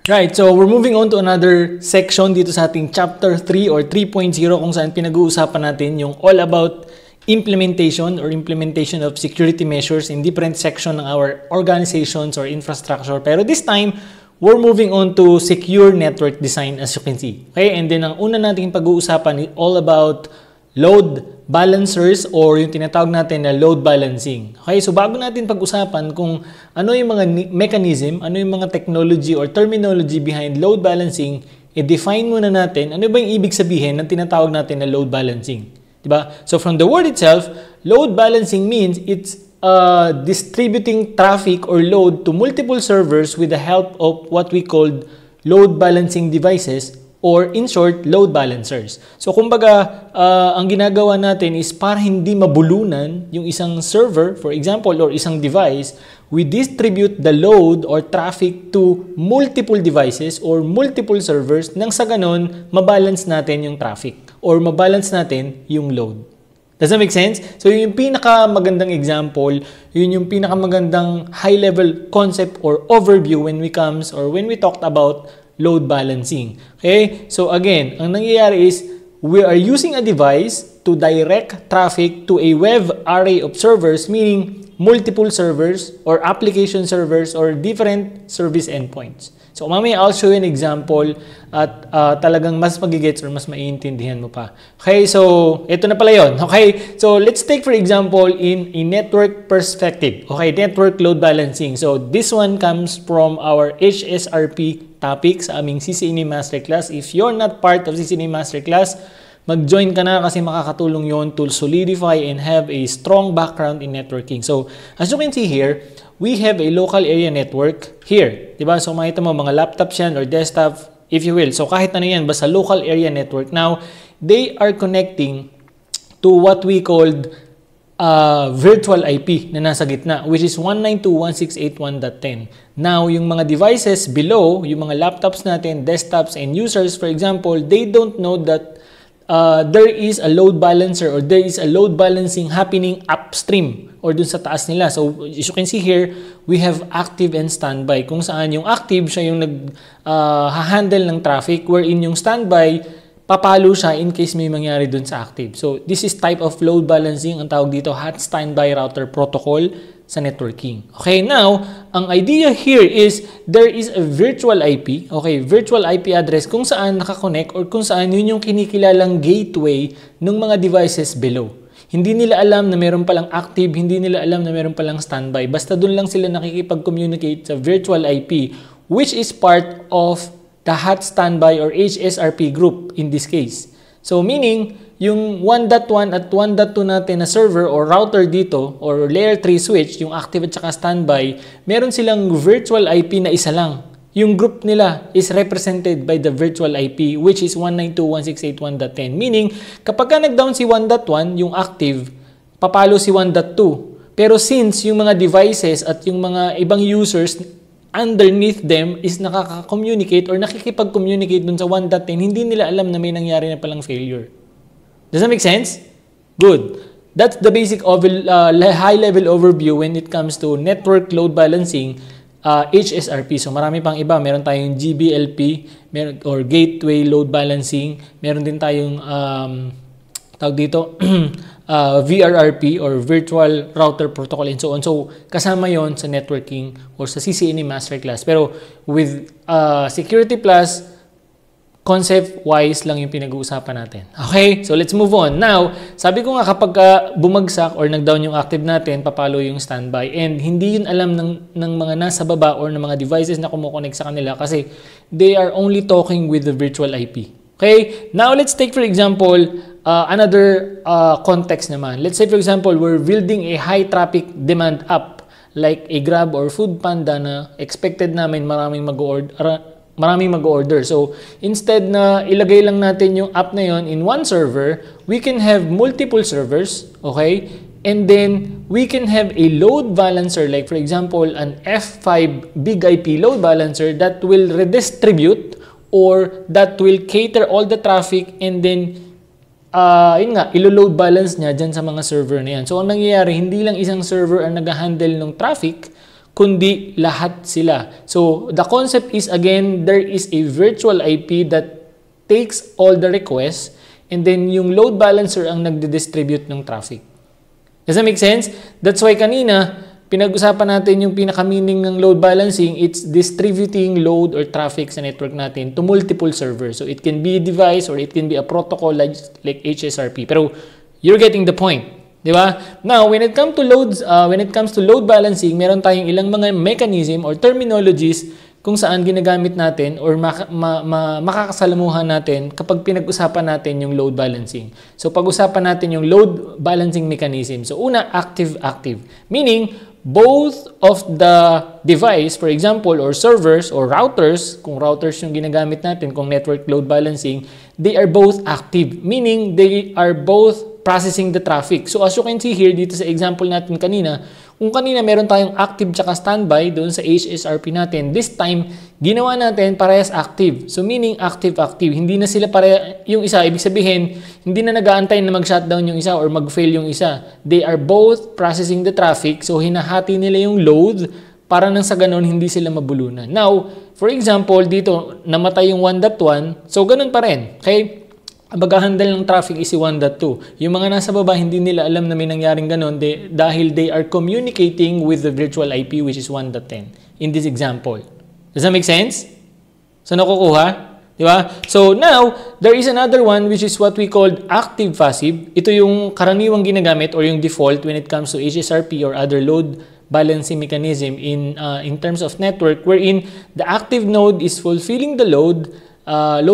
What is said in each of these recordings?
Right, so we're moving on to another section dito sa ating chapter 3 or 3.0 kung saan pinag-uusapan natin yung all about implementation of security measures in different section ng our organizations or infrastructure. Pero this time, we're moving on to secure network design as you can see. Okay, and then ang una nating pag-uusapan is all about load balancers or yung tinatawag natin na load balancing. Okay, so bago natin pag-usapan kung ano yung mga mechanism, ano yung mga technology or terminology behind load balancing, i-define muna natin ano ba yung ibig sabihin ng tinatawag natin na load balancing. Diba? So from the word itself, load balancing means it's distributing traffic or load to multiple servers with the help of what we called load balancing devices or in short, load balancers. So kumbaga, ang ginagawa natin is para hindi mabulunan yung isang server, for example, or isang device, we distribute the load or traffic to multiple devices or multiple servers nang sa ganon, mabalance natin yung traffic or mabalance natin yung load. Does that make sense? So yun yung pinakamagandang example, yun yung pinakamagandang high-level concept or overview when we talked about load balancing. Okay? So again, ang nangyayari is we are using a device to direct traffic to a web array of servers, meaning multiple servers or application servers or different service endpoints. So mamaya I'll show you an example at talagang mas magigets or mas maiintindihan mo pa. Okay, so ito na pala yun. Okay, so let's take for example in a network perspective. Okay, network load balancing. So this one comes from our HSRP topic sa aming CCNA Masterclass. If you're not part of CCNA Masterclass, mag-join ka na kasi makakatulong yon to solidify and have a strong background in networking. So as you can see here, we have a local area network here. Diba? So makita mo mga laptops yan or desktop, if you will. So kahit ano yan, basta local area network. Now, they are connecting to what we called virtual IP na nasa gitna, which is 192.168.1.10. Now, yung mga devices below, yung mga laptops natin, desktops, and users, for example, they don't know that there is a load balancer or there is a load balancing happening upstream or dun sa taas nila. So, as you can see here, we have active and standby. Kung saan yung active, siya yung nag-handle ng traffic, wherein yung standby, papalo siya in case may mangyari dun sa active. So, this is type of load balancing. Ang tawag dito, hot standby router protocol sa networking. Okay, now, ang idea here is there is a virtual IP, okay, virtual IP address kung saan nakakonect or kung saan yun yung kinikilalang gateway ng mga devices below. Hindi nila alam na meron palang active, hindi nila alam na meron palang standby. Basta dun lang sila nakikipag-communicate sa virtual IP, which is part of the hot standby or HSRP group in this case. So, meaning, yung 1.1 at 1.2 natin na server or router dito or layer 3 switch, yung active at saka standby, meron silang virtual IP na isa lang. Yung group nila is represented by the virtual IP which is 192.168.1.10. Meaning, kapag ka nag-down si 1.1, yung active, papalo si 1.2. Pero since yung mga devices at yung mga ibang users underneath them is nakaka-communicate or nakikipag-communicate dun sa 1.10, hindi nila alam na may nangyari na palang failure. Does that make sense? Good. That's the basic high-level overview when it comes to network load balancing, HSRP. So marami pang iba. Meron tayong GBLP or gateway load balancing. Meron din tayong tawag dito VRRP or virtual router protocol and so on. So kasama yon sa networking or sa CCNA Masterclass. Pero with Security Plus, concept-wise lang yung pinag-uusapan natin. Okay? So, let's move on. Now, sabi ko nga kapag bumagsak or nag-down yung active natin, papalo yung standby. And hindi yun alam ng mga nasa baba or ng mga devices na kumukonect sa kanila kasi they are only talking with the virtual IP. Okay? Now, let's take for example, another context naman. Let's say for example, we're building a high traffic demand app like a Grab or Foodpanda na expected namin maraming mag-order. So, instead na ilagay lang natin yung app na yon in one server, we can have multiple servers, okay? And then, we can have a load balancer, like for example, an F5 big IP load balancer that will redistribute or that will cater all the traffic and then, yun nga, ilo-load balance niya dyan sa mga server na yan. So, ang nangyayari, hindi lang isang server ang nag-handle ng traffic, kundi lahat sila. So, the concept is, again, there is a virtual IP that takes all the requests and then yung load balancer ang nagdi-distribute ng traffic. Does that make sense? That's why kanina, pinag-usapan natin yung pinaka-meaning ng load balancing. It's distributing load or traffic sa network natin to multiple servers. So, it can be a device or it can be a protocol like HSRP. Pero, you're getting the point. Di ba? Now, when it comes to load balancing, meron tayong ilang mga mechanism or terminologies kung saan ginagamit natin or makakasalamuhan natin kapag pinag-usapan natin yung load balancing. So, pag-usapan natin yung load balancing mechanism. So, una, active-active. Meaning, both of the device, for example, or servers or routers, kung routers yung ginagamit natin, kung network load balancing, they are both active. Meaning, they are both processing the traffic. So, as you can see here, dito sa example natin kanina, kung kanina meron tayong active tsaka standby doon sa HSRP natin, this time, ginawa natin parehas active. So, meaning active-active. Hindi na sila yung isa, ibig sabihin, hindi na nag-aantay na mag-shutdown yung isa or mag-fail yung isa. They are both processing the traffic. So, hinahati nila yung load para nang sa ganun, hindi sila mabulunan. Now, for example, dito, namatay yung 1.1. So, ganun pa rin. Okay? Mag-handle ng traffic is si 1.2. Yung mga nasa baba, hindi nila alam na may nangyaring ganun dahil they are communicating with the virtual IP which is 1.10 in this example. Does that make sense? So, nakukuha? Di ba? So, now, there is another one which is what we call active-passive. Ito yung karaniwang ginagamit or yung default when it comes to HSRP or other load balancing mechanism in terms of network wherein the active node is fulfilling the load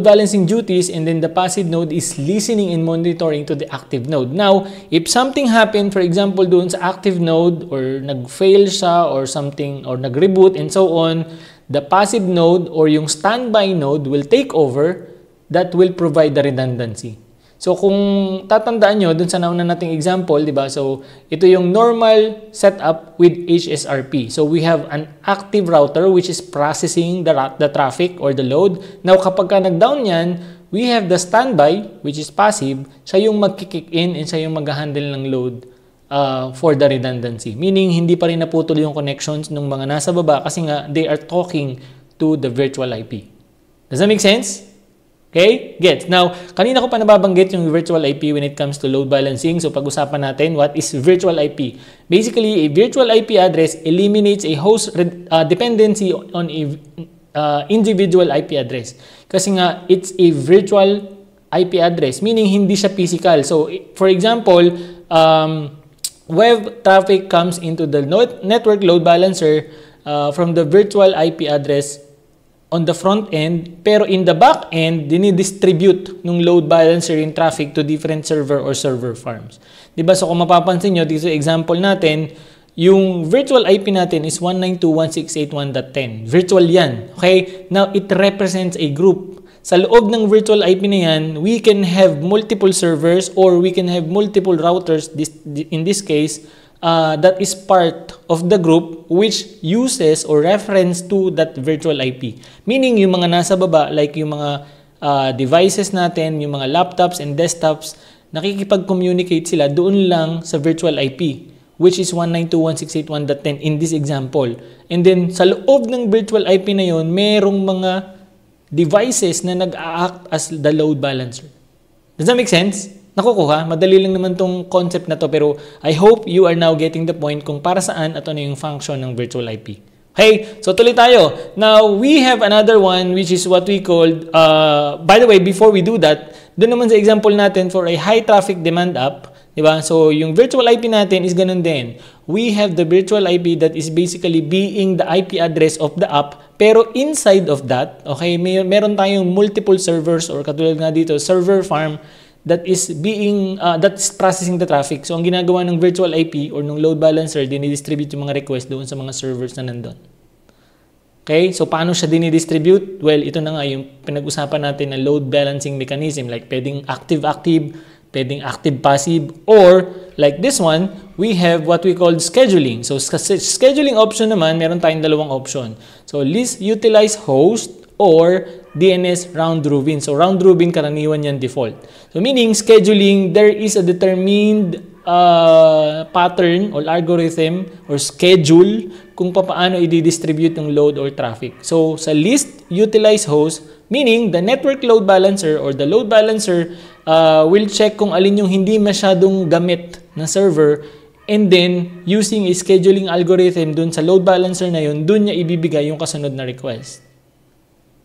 balancing duties, and then the passive node is listening and monitoring to the active node. Now, if something happened, for example, doon sa active node or nag-fail siya or something or nag-reboot and so on, the passive node or yung standby node will take over. That will provide the redundancy. So, kung tatandaan nyo, dun sa nauna nating example, di ba? So, ito yung normal setup with HSRP. So, we have an active router which is processing the traffic or the load. Now, kapag ka nag-down yan, we have the standby which is passive. Siya yung mag-kick in and siya yung mag-handle ng load for the redundancy. Meaning, hindi pa rin naputol yung connections ng mga nasa baba kasi nga, they are talking to the virtual IP. Does that make sense? Okay? Gets. Now, kanina ko pa nababanggit yung virtual IP when it comes to load balancing. So, pag-usapan natin, what is virtual IP? Basically, a virtual IP address eliminates a host dependency on a individual IP address. Kasi nga, it's a virtual IP address, meaning hindi siya physical. So, for example, web traffic comes into the network load balancer from the virtual IP address on the front end, pero in the back end, dinidistribute ng load balancer in traffic to different server or server farms. Diba? So kung mapapansin nyo, dito sa example natin, yung virtual IP natin is 192.168.1.10. Virtual yan. Okay? Now, it represents a group. Sa loob ng virtual IP na yan, we can have multiple servers or we can have multiple routers, in this case, that is part of the group which uses or reference to that virtual IP. Meaning, yung mga nasa baba, like yung mga devices natin, yung mga laptops and desktops, nakikipag-communicate sila doon lang sa virtual IP, which is 192.168.1.10 in this example. And then, sa loob ng virtual IP na yun, merong mga devices na nag-a-act as the load balancer. Does that make sense? Nakukuha? Madali lang naman tong concept na to, pero I hope you are now getting the point kung para saan at ano yung function ng virtual IP. Okay, so tuloy tayo. Now, we have another one which is what we called, by the way, before we do that, doon naman sa example natin for a high traffic demand app, diba? So, yung virtual IP natin is ganun din. We have the virtual IP that is basically being the IP address of the app, pero inside of that, okay, meron tayong multiple servers or katulad nga dito, server farm, that is processing the traffic. So, ang ginagawa ng virtual IP or ng load balancer, dinidistribute yung mga request doon sa mga servers na nandun. Okay? So, paano siya dinidistribute? Well, ito na nga yung pinag-usapan natin na load balancing mechanism. Like, pwedeng active-active, pwedeng active-passive, or like this one, we have what we call scheduling. So, scheduling option naman, meron tayong dalawang option. So, least utilize host or DNS round robin. So, round robin, karaniwan yan default. So, meaning, scheduling, there is a determined pattern or algorithm or schedule kung paano i-distribute yung load or traffic. So, sa least utilized host, meaning the network load balancer or the load balancer will check kung alin yung hindi masyadong gamit na server, and then using a scheduling algorithm dun sa load balancer na yun, dun niya ibibigay yung kasunod na request.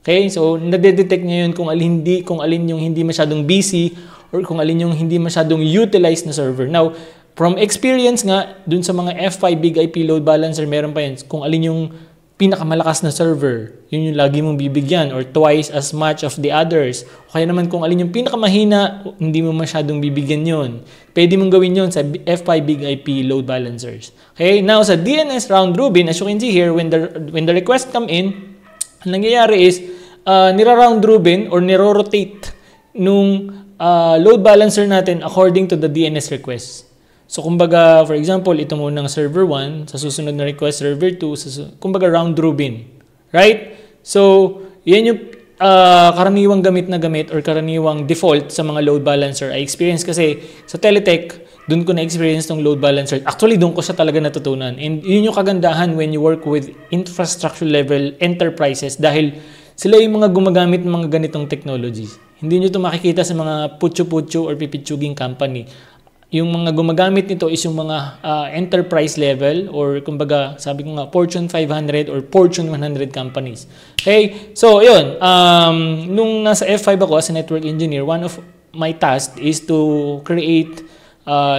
Okay? So, nade-detect niya yun kung alin yung hindi masyadong busy or kung alin yung hindi masyadong utilized na server. Now, from experience nga, dun sa mga F5 Big IP load balancer, meron pa yun kung alin yung pinakamalakas na server. Yun yung lagi mong bibigyan or twice as much of the others. O kaya naman kung alin yung pinakamahina, hindi mo masyadong bibigyan yun. Pwede mong gawin yun sa F5 Big IP load balancers. Okay? Now, sa DNS round robin, as you can see here, when the request come in, ang nangyayari is, nira-round robin or niro-rotate nung load balancer natin according to the DNS request. So, kumbaga, for example, ito muna ng server 1, sa susunod na request, server 2, kumbaga round robin. Right? So, yan yung karaniwang gamit or karaniwang default sa mga load balancer. I experience kasi sa Teletech, dun ko na-experience tong load balancer. Actually, dun ko siya talaga natutunan. And yun yung kagandahan when you work with infrastructure level enterprises dahil sila yung mga gumagamit ng mga ganitong technologies. Hindi nyo ito makikita sa mga putyo-putyo or pipitsuging company. Yung mga gumagamit nito is yung mga enterprise level or kumbaga sabi ko nga Fortune 500 or Fortune 100 companies. Okay? So, yun. Nung nasa F5 ako as a network engineer, one of my tasks is to create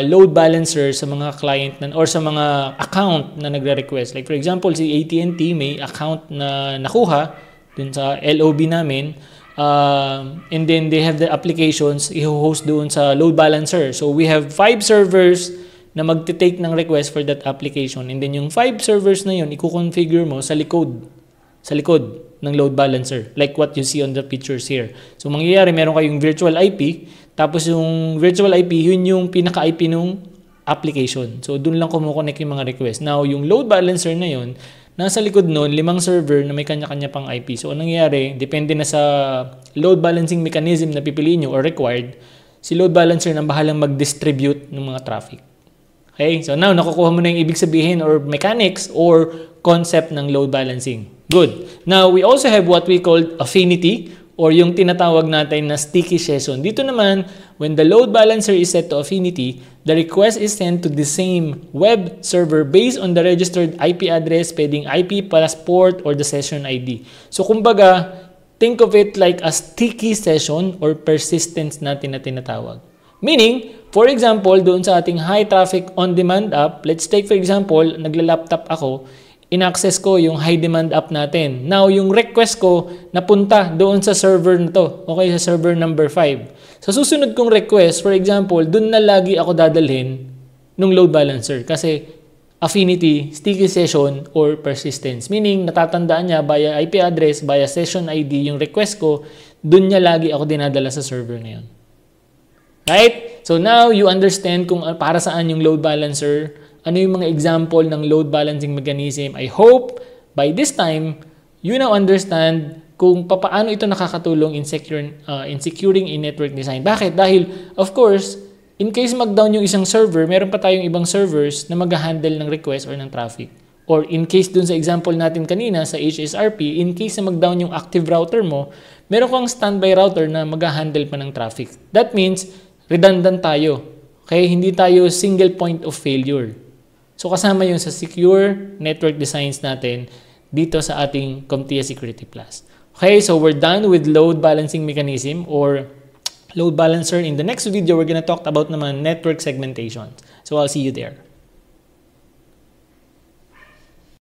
load balancer sa mga client or sa mga account na nagre-request. Like for example, si AT&T may account na nakuha dun sa LOB namin. And then they have the applications i-host doon sa load balancer. So we have 5 servers na magte-take ng request for that application. And then yung 5 servers na yun, i-configure mo sa likod ng load balancer. Like what you see on the pictures here. So mangyayari, meron kayong virtual IP, tapos yung virtual IP, yun yung pinaka-IP nung application. So doon lang kumukonect yung mga request. Now, yung load balancer na yun, nasa likod nun, 5 server na may kanya-kanya pang IP. So, anong nangyayari, depende na sa load balancing mechanism na pipiliin nyo or required, si load balancer na bahalang mag-distribute ng mga traffic. Okay? So, now, nakukuha mo na yung ibig sabihin or mechanics or concept ng load balancing. Good. Now, we also have what we call affinity or yung tinatawag natin na sticky session. Dito naman, when the load balancer is set to affinity, the request is sent to the same web server based on the registered IP address, pwedeng IP plus port or the session ID. So, kumbaga, think of it like a sticky session or persistence natin na tinatawag. Meaning, for example, doon sa ating high traffic on-demand app, let's take for example, nagla-laptop ako, in-access ko yung high demand app natin. Now, yung request ko napunta doon sa server na to. Okay, sa server number 5. Sa susunod kong request, for example, doon na lagi ako dadalhin ng load balancer. Kasi affinity, sticky session, or persistence. Meaning, natatandaan niya via IP address, via session ID, yung request ko, doon niya lagi ako dinadala sa server na yun. Right? So now, you understand kung para saan yung load balancer, ano yung mga example ng load balancing mechanism. I hope by this time, you now understand kung paano ito nakakatulong in securing in network design. Bakit? Dahil, of course, in case mag-down yung isang server, meron pa tayong ibang servers na mag-handle ng request or ng traffic. Or in case dun sa example natin kanina sa HSRP, in case na mag-down yung active router mo, meron kang standby router na mag-handle pa ng traffic. That means, redundant tayo. Okay? Hindi tayo single point of failure. So, kasama yun sa secure network designs natin dito sa ating CompTIA Security Plus. Okay, so we're done with load balancing mechanism or load balancer. In the next video, we're gonna talk about naman network segmentation. So, I'll see you there.